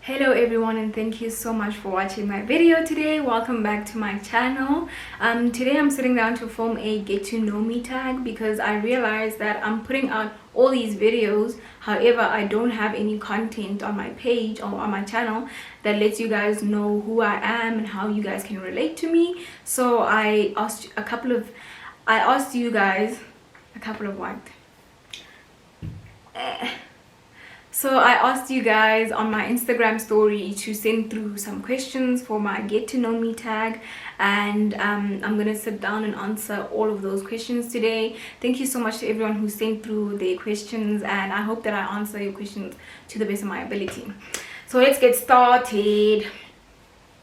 Hello everyone, and thank you so much for watching my video today. Welcome back to my channel. Today I'm sitting down to film a get to know me tag because I realized that I'm putting out all these videos, however I don't have any content on my page or on my channel that lets you guys know who I am and how you guys can relate to me. So I asked you guys a couple of what So I asked you guys on my Instagram story to send through some questions for my get to know me tag, and I'm gonna sit down and answer all of those questions today. Thank you so much to everyone who sent through their questions, and I hope that I answer your questions to the best of my ability. So let's get started.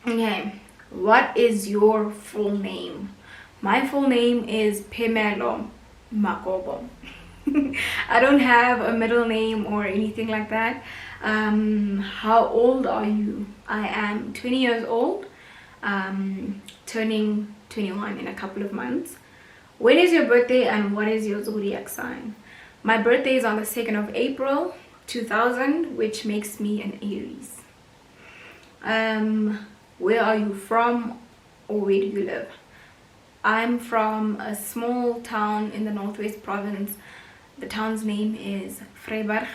Okay, what is your full name? My full name is Phemelo Makobo. I don't have a middle name or anything like that. How old are you? I am 20 years old, turning 21 in a couple of months. When is your birthday and what is your zodiac sign? My birthday is on the 2nd of April 2000, which makes me an Aries. Where are you from, or where do you live? I'm from a small town in the Northwest Province. The town's name is Freiburg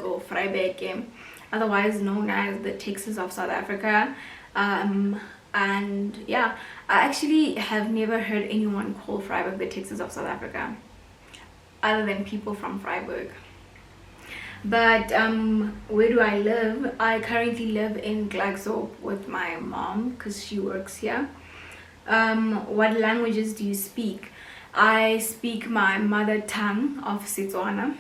or Vryburg, otherwise known as the Texas of South Africa. And yeah, I actually have never heard anyone call Vryburg the Texas of South Africa other than people from Vryburg. But where do I live? I currently live in Glasgow with my mom because she works here. What languages do you speak? I speak my mother tongue of Setswana,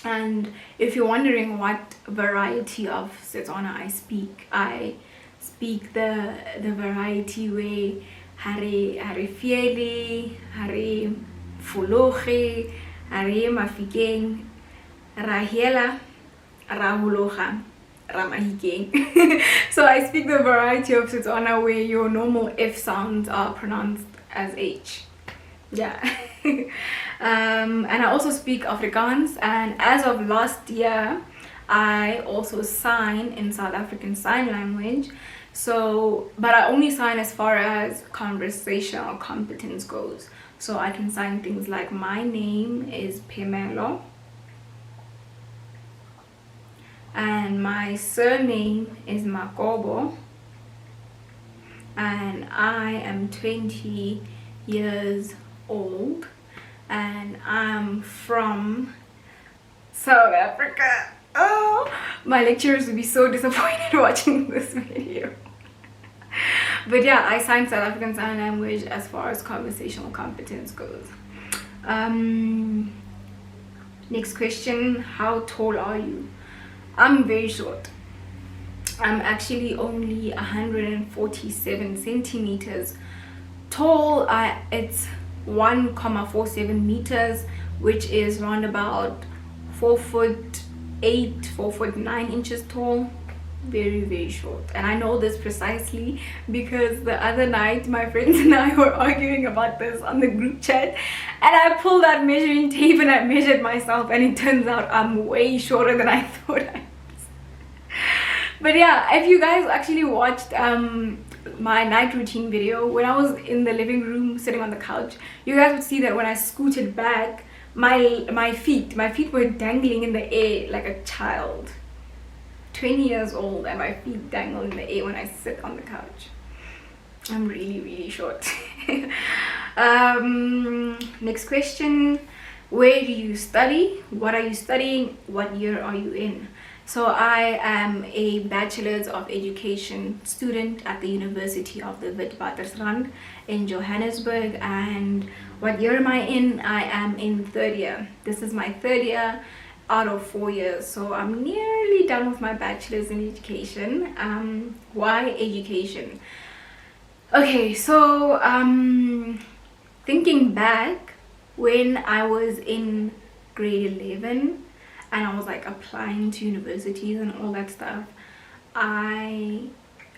and if you're wondering what variety of Setswana I speak the variety where hare fiele, hare fologe, hare mafikeng, rahela, rahologa, ramahikeng. So I speak the variety of Setswana where your normal F sounds are pronounced as H. Yeah. And I also speak Afrikaans, and as of last year I also sign in South African Sign Language. So but I only sign as far as conversational competence goes. So I can sign things like my name is Phemelo and my surname is Makobo and I am 20 years old and I'm from South Africa. Oh, my lecturers would be so disappointed watching this video. But yeah, I signed South African Sign Language as far as conversational competence goes. Next question, how tall are you? I'm very short. I'm actually only 147 centimeters tall. It's 1.47 meters, which is around about 4'8", 4'9" tall. Very short. And I know this precisely because the other night my friends and I were arguing about this on the group chat, and I pulled out measuring tape and I measured myself, and it turns out I'm way shorter than I thought I was. But yeah, if you guys actually watched my night routine video, when I was in the living room sitting on the couch, you guys would see that when I scooted back, my feet were dangling in the air like a child. 20 years old and my feet dangle in the air when I sit on the couch. I'm really short. Next question, where do you study? What are you studying? What year are you in? So I am a Bachelor's of Education student at the University of the Witwatersrand in Johannesburg. And what year am I in? I am in third year. This is my third year out of 4 years. So I'm nearly done with my Bachelor's in Education. Why education? Okay, so thinking back when I was in grade 11, and I was like applying to universities and all that stuff, I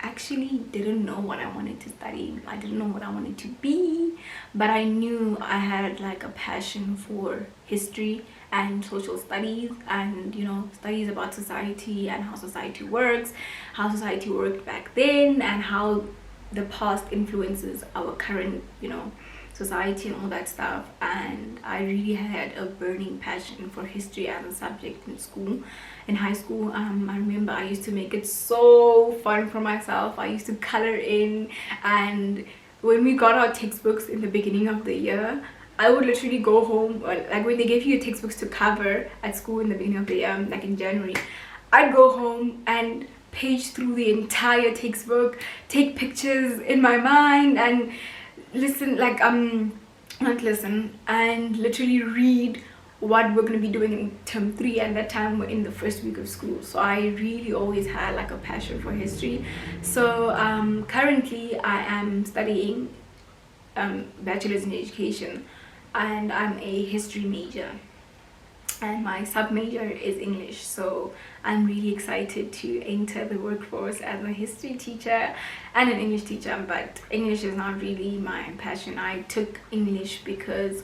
actually didn't know what I wanted to study. I didn't know what I wanted to be, but I knew I had like a passion for history and social studies, and you know, studies about society and how society works, how society worked back then, and how the past influences our current, you know, society and all that stuff. And I really had a burning passion for history as a subject in school, in high school. I remember I used to make it so fun for myself. I used to color in, and when we got our textbooks in the beginning of the year, I would literally go home, like when they gave you textbooks to cover at school in the beginning of the year, like in January, I'd go home and page through the entire textbook, take pictures in my mind, and listen, like not listen, and literally read what we're going to be doing in term 3. And that time we're in the first week of school, so I really always had like a passion for history. So currently I am studying bachelor's in education, and I'm a history major, and my sub major is English. So I'm really excited to enter the workforce as a history teacher and an English teacher, but English is not really my passion. I took English because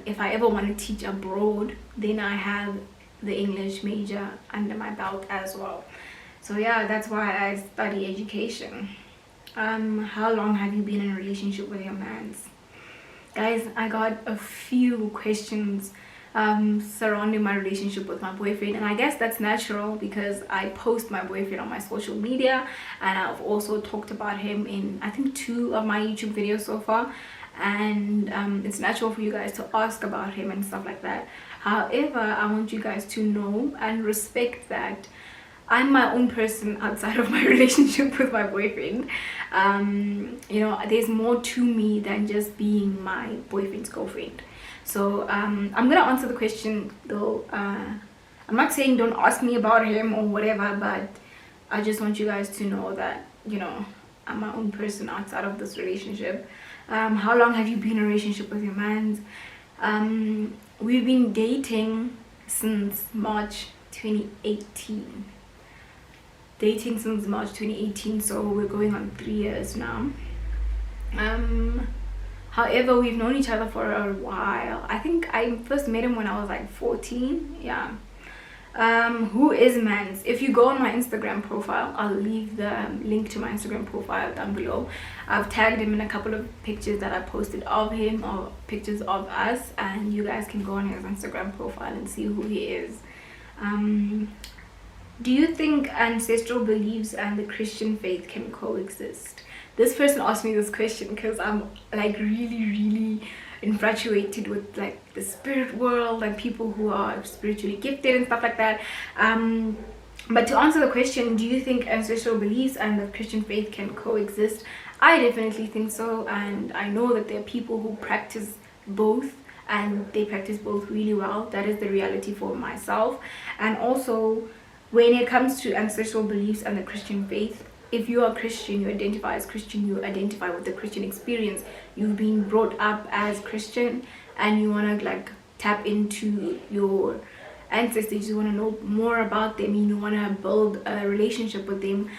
if I ever want to teach abroad, then I have the English major under my belt as well. So yeah, that's why I study education. How long have you been in a relationship with your mans? Guys, I got a few questions surrounding my relationship with my boyfriend, and I guess that's natural because I post my boyfriend on my social media, and I've also talked about him in I think 2 of my YouTube videos so far, and it's natural for you guys to ask about him and stuff like that. However, I want you guys to know and respect that I'm my own person outside of my relationship with my boyfriend. You know, there's more to me than just being my boyfriend's girlfriend. So I'm gonna answer the question though. I'm not saying don't ask me about him or whatever, but I just want you guys to know that, you know, I'm my own person outside of this relationship. How long have you been in a relationship with your man? We've been dating since March 2018. Dating since March 2018, so we're going on 3 years now. However, we've known each other for a while. I think I first met him when I was like 14. Yeah. Who is Mans? If you go on my Instagram profile, I'll leave the link to my Instagram profile down below. I've tagged him in a couple of pictures that I posted of him, or pictures of us, and you guys can go on his Instagram profile and see who he is. Do you think ancestral beliefs and the Christian faith can coexist? This person asked me this question because I'm like really infatuated with like the spirit world and people who are spiritually gifted and stuff like that. But to answer the question, do you think ancestral beliefs and the Christian faith can coexist? I definitely think so, and I know that there are people who practice both, and they practice both really well. That is the reality for myself. And also, when it comes to ancestral beliefs and the Christian faith, if you are Christian, you identify as Christian, you identify with the Christian experience, you've been brought up as Christian, and you want to like tap into your ancestors, you want to know more about them, you want to build a relationship with them,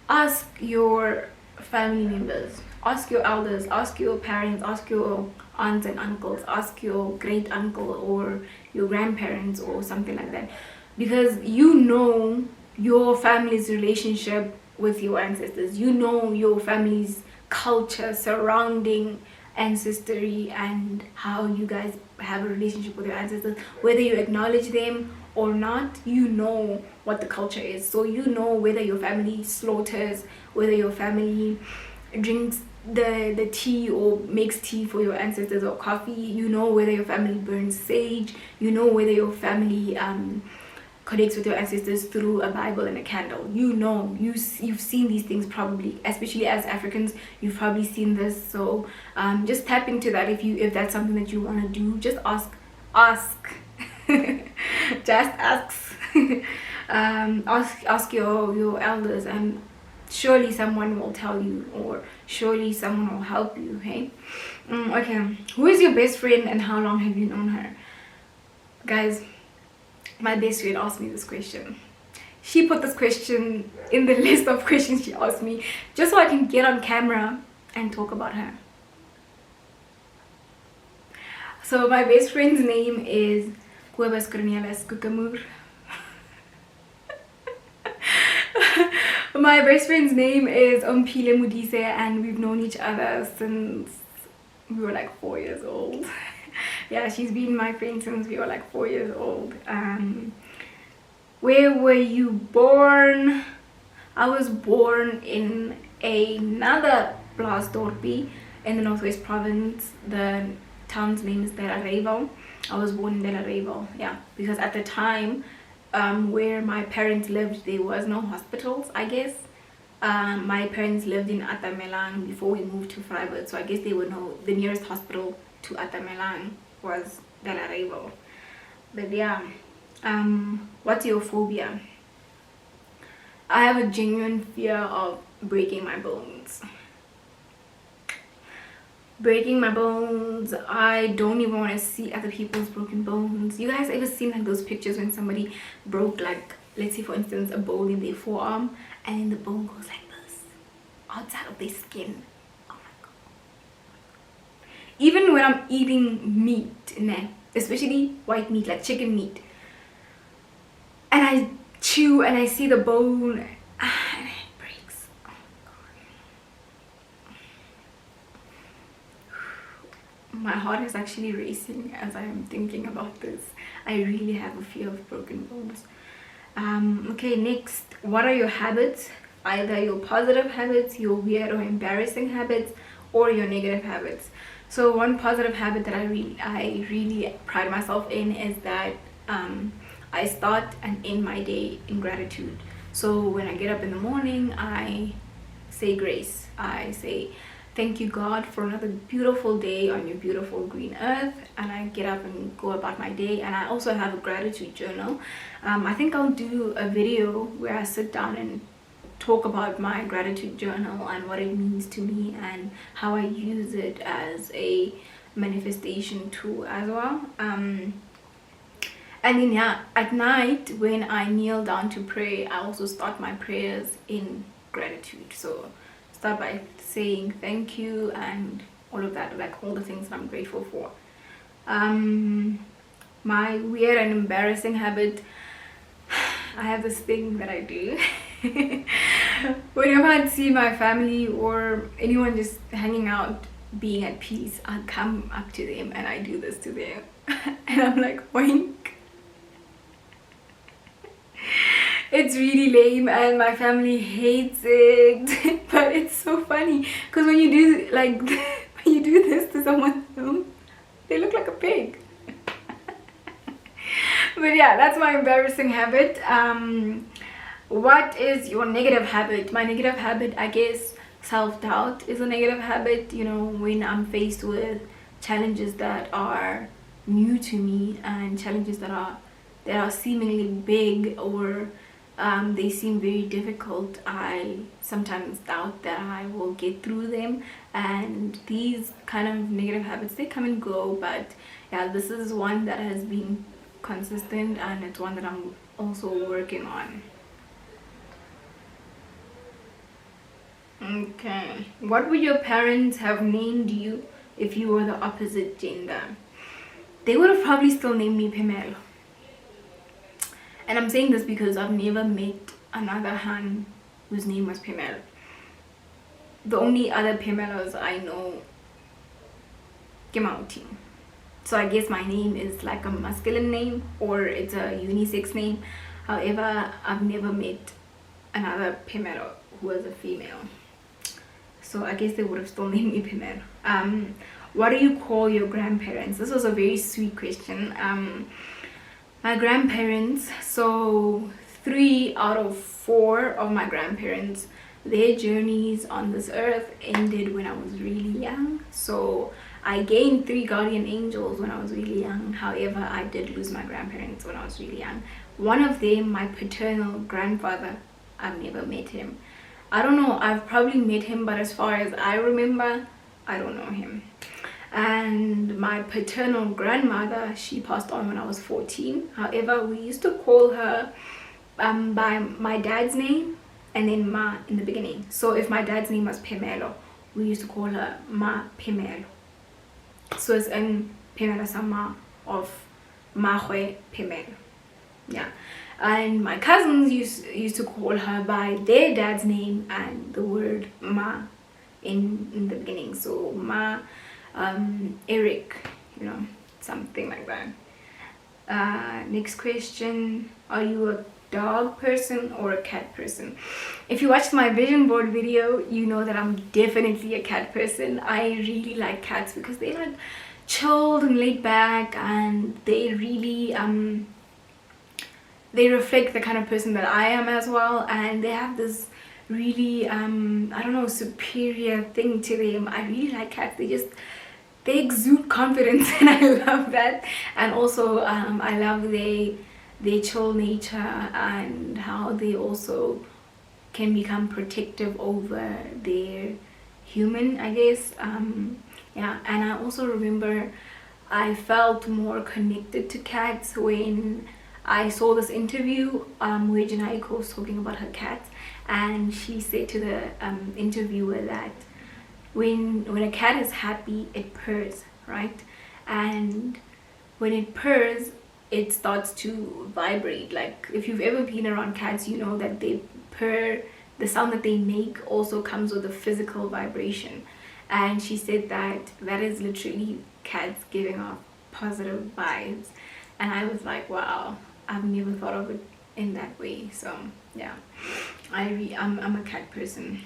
ask your family members, ask your elders, ask your parents, ask your aunts and uncles, ask your great uncle or your grandparents or something like that, because you know your family's relationship with your ancestors, you know your family's culture surrounding ancestry and how you guys have a relationship with your ancestors, whether you acknowledge them or not. You know what the culture is, so you know whether your family slaughters, whether your family drinks the tea or makes tea for your ancestors or coffee, you know whether your family burns sage, you know whether your family connects with your ancestors through a Bible and a candle. You know, you've seen these things probably, especially as Africans, you've probably seen this. So just tap into that if that's something that you want to do. Just ask just ask your elders, and surely someone will tell you, or surely someone will help you. Hey, okay, who is your best friend and how long have you known her? Guys, my best friend asked me this question. she put this question in the list of questions she asked me just so I can get on camera and talk about her. So my best friend's name is Kuebas Cornelis Kukamur. My best friend's name is Ompile Mudise, and we've known each other since we were like 4 years old. Yeah, she's been my friend since we were like 4 years old. Where were you born? I was born in another Plaasdorpie in the Northwest Province. The town's name is Delarevo. I was born in Delarevo, yeah, because at the time where my parents lived, there was no hospitals, I guess. My parents lived in Atamelang before we moved to Vryburg, so I guess they would know the nearest hospital to Atamelang was Delarevo. But yeah, what's your phobia? I have a genuine fear of breaking my bones. Breaking my bones. I don't even want to see other people's broken bones. You guys ever seen like those pictures when somebody broke, like, let's say for instance a bone in their forearm, and then the bone goes like this outside of their skin? Oh my god. Even when I'm eating meat, especially white meat like chicken meat, and I chew and I see the bone and it breaks. Oh my god. My heart is actually racing as I am thinking about this. I really have a fear of broken bones. Okay, next, what are your habits? Either your positive habits, your weird or embarrassing habits, or your negative habits. So one positive habit that I really pride myself in is that I start and end my day in gratitude. So when I get up in the morning, I say grace. I say thank you God for another beautiful day on your beautiful green earth, and I get up and go about my day. And I also have a gratitude journal. I think I'll do a video where I sit down and talk about my gratitude journal and what it means to me and how I use it as a manifestation tool as well. And then yeah, at night when I kneel down to pray, I also start my prayers in gratitude. So start by saying thank you and all of that, like all the things that I'm grateful for. My weird and embarrassing habit, I have this thing that I do. Whenever I see my family or anyone just hanging out being at peace, I come up to them and I do this to them. And I'm like, oink. It's really lame and my family hates it, but it's so funny because when you do like when you do this to someone else, they look like a pig. But yeah, that's my embarrassing habit. What is your negative habit? My negative habit, I guess self-doubt is a negative habit. You know, when I'm faced with challenges that are new to me and challenges that are seemingly big or they seem very difficult, I sometimes doubt that I will get through them. And these kind of negative habits, they come and go, but yeah, this is one that has been consistent and it's one that I'm also working on. Okay, what would your parents have named you if you were the opposite gender? They would have probably still named me Pamela. And I'm saying this because I've never met another Han whose name was Pamela. The only other Pamelas I know came out team. So I guess my name is like a masculine name or it's a unisex name. However, I've never met another Pamela who was a female. So I guess they would have still named me Pamela. What do you call your grandparents? This was a very sweet question. My grandparents, so 3 out of 4 of my grandparents, their journeys on this earth ended when I was really young. So I gained 3 guardian angels when I was really young. However, I did lose my grandparents when I was really young. One of them, my paternal grandfather, I've never met him. I don't know, I've probably met him, but as far as I remember, I don't know him. And my paternal grandmother, she passed on when I was 14. However, we used to call her by my dad's name and then Ma in the beginning. So if my dad's name was Pemelo, we used to call her Ma Pemelo. So it's in Pemelo Sama of Mahwe Pemelo. Yeah. And my cousins used to call her by their dad's name and the word Ma in the beginning. So Ma, Eric, you know, something like that. Next question, are you a dog person or a cat person? If you watched my vision board video, you know that I'm definitely a cat person. I really like cats because they're like chilled and laid back, and they really they reflect the kind of person that I am as well, and they have this really I don't know, superior thing to them. I really like cats. They exude confidence and I love that. And also I love their chill nature and how they also can become protective over their human, I guess. Yeah, and I also remember I felt more connected to cats when I saw this interview where Janaiko was talking about her cats, and she said to the interviewer that when a cat is happy, it purrs, right? And when it purrs, it starts to vibrate. Like if you've ever been around cats, you know that they purr. The sound that they make also comes with a physical vibration. And she said that is literally cats giving off positive vibes. And I was like, wow, I've never thought of it in that way. So yeah, I'm a cat person.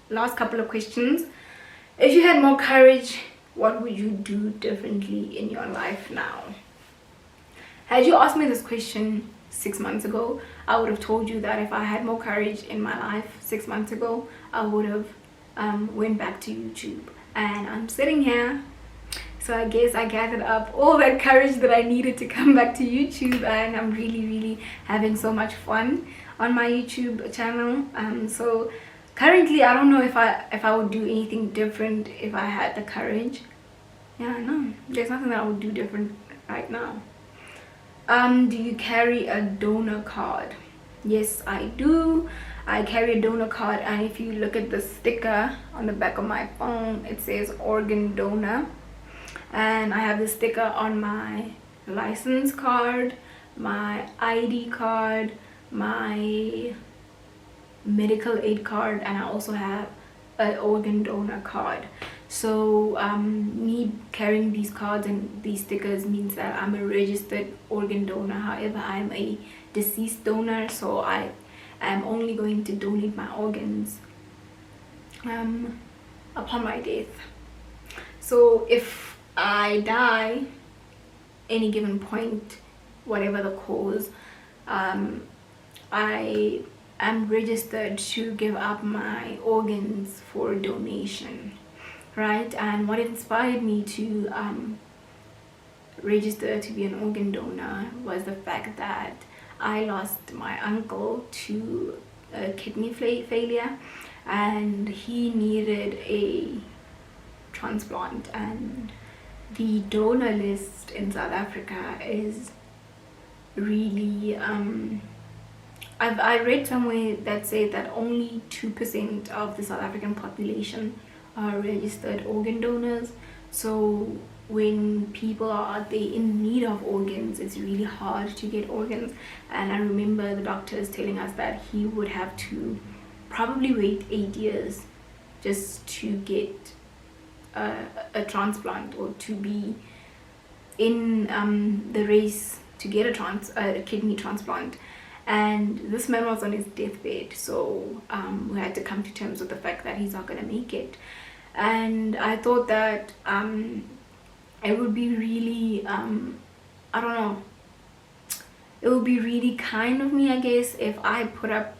Last couple of questions. If you had more courage, what would you do differently in your life now? Had you asked me this question 6 months ago, I would have told you that if I had more courage in my life 6 months ago, I would have went back to YouTube. And I'm sitting here, so I guess I gathered up all that courage that I needed to come back to YouTube, and I'm really having so much fun on my YouTube channel. So currently I don't know if I would do anything different if I had the courage. Yeah, no, there's nothing that I would do different right now. Do you carry a donor card? Yes, I do. I carry a donor card, and if you look at the sticker on the back of my phone, it says organ donor. And I have the sticker on my license card, my ID card, my medical aid card, and I also have an organ donor card. So me carrying these cards and these stickers means that I'm a registered organ donor. However, I'm a deceased donor, so I am only going to donate my organs upon my death. So if I die any given point, whatever the cause, I am registered to give up my organs for donation, right? And what inspired me to register to be an organ donor was the fact that I lost my uncle to kidney failure, and he needed a transplant, and the donor list in South Africa is really I read somewhere that said that only 2% of the South African population are registered organ donors. So when people are out there in need of organs, it's really hard to get organs. And I remember the doctors telling us that he would have to probably wait 8 years just to get a transplant, or to be in the race to get a kidney transplant. And this man was on his deathbed, so we had to come to terms with the fact that he's not going to make it. And I thought that it would be really I don't know, it would be really kind of me, I guess, if I put up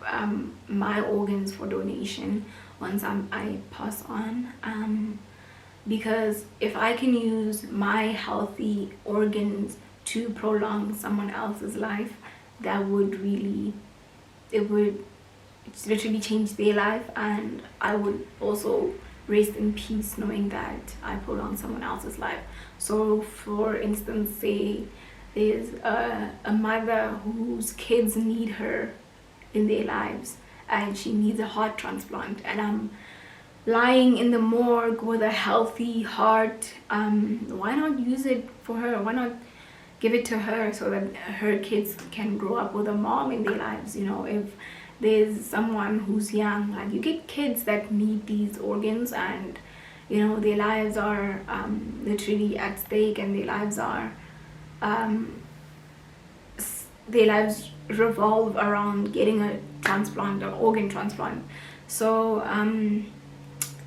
my organs for donation once I pass on, because if I can use my healthy organs to prolong someone else's life, that would really, it would literally change their life, and I would also rest in peace knowing that I prolonged someone else's life. So for instance, say there's a mother whose kids need her in their lives, and she needs a heart transplant, and I'm lying in the morgue with a healthy heart. Why not use it for her? Why not give it to her so that her kids can grow up with a mom in their lives? You know, if there's someone who's young, like, you get kids that need these organs, and you know, their lives are literally at stake, and their lives revolve around getting a transplant, or organ transplant. So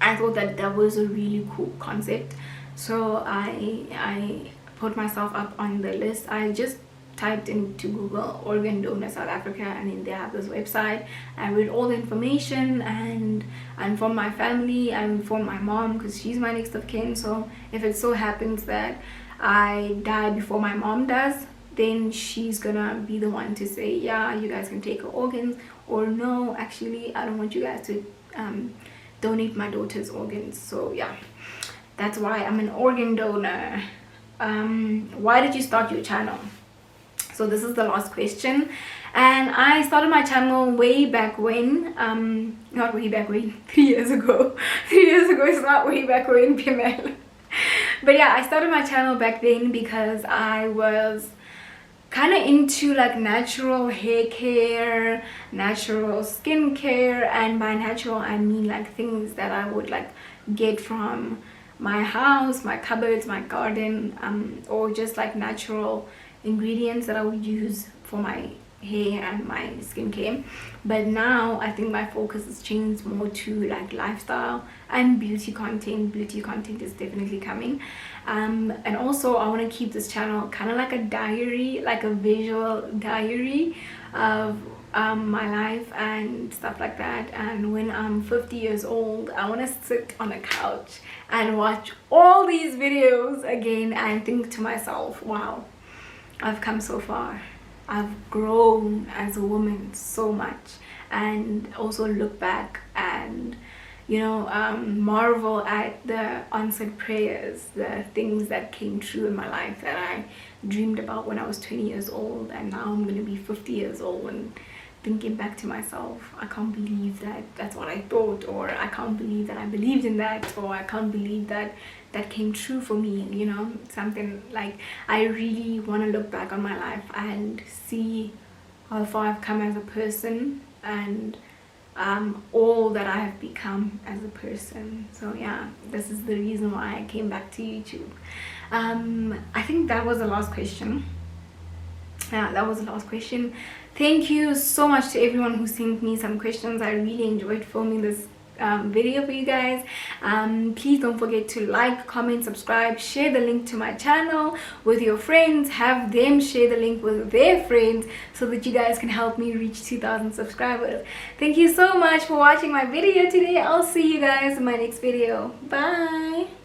I thought that that was a really cool concept. So I put myself up on the list. I just typed into Google organ donor South Africa, and then they have this website. I read all the information, and I informed my family, I informed my mom, because she's my next of kin. So if it so happens that I die before my mom does, then she's gonna be the one to say, yeah, you guys can take her organs, or no, actually I don't want you guys to donate my daughter's organs. So yeah, that's why I'm an organ donor. Why did you start your channel? So this is the last question, and I started my channel way back when, not way back when, 3 years ago. 3 years ago is not way back when, PML. But yeah, I started my channel back then because I was kind of into like natural hair care, natural skin care, and by natural I mean like things that I would like get from my house, my cupboards, my garden, or just like natural ingredients that I would use for my hair and my skincare. But now I think my focus has changed more to like lifestyle and beauty content. Beauty content is definitely coming, and also I want to keep this channel kind of like a diary, like a visual diary of my life and stuff like that. And when I'm 50 years old, I want to sit on a couch and watch all these videos again and think to myself, wow, I've come so far, I've grown as a woman so much, and also look back and, you know, marvel at the answered prayers, the things that came true in my life that I dreamed about when I was 20 years old, and now I'm going to be 50 years old and thinking back to myself, I can't believe that that's what I thought, or I can't believe that I believed in that, or I can't believe that that came true for me. You know, something like, I really want to look back on my life and see how far I've come as a person, and all that I have become as a person. So yeah, this is the reason why I came back to YouTube. I think that was the last question. Yeah, that was the last question. Thank you so much to everyone who sent me some questions. I really enjoyed filming this video for you guys. Please don't forget to like, comment, subscribe, share the link to my channel with your friends, have them share the link with their friends, so that you guys can help me reach 2,000 subscribers. Thank you so much for watching my video today. I'll see you guys in my next video. Bye.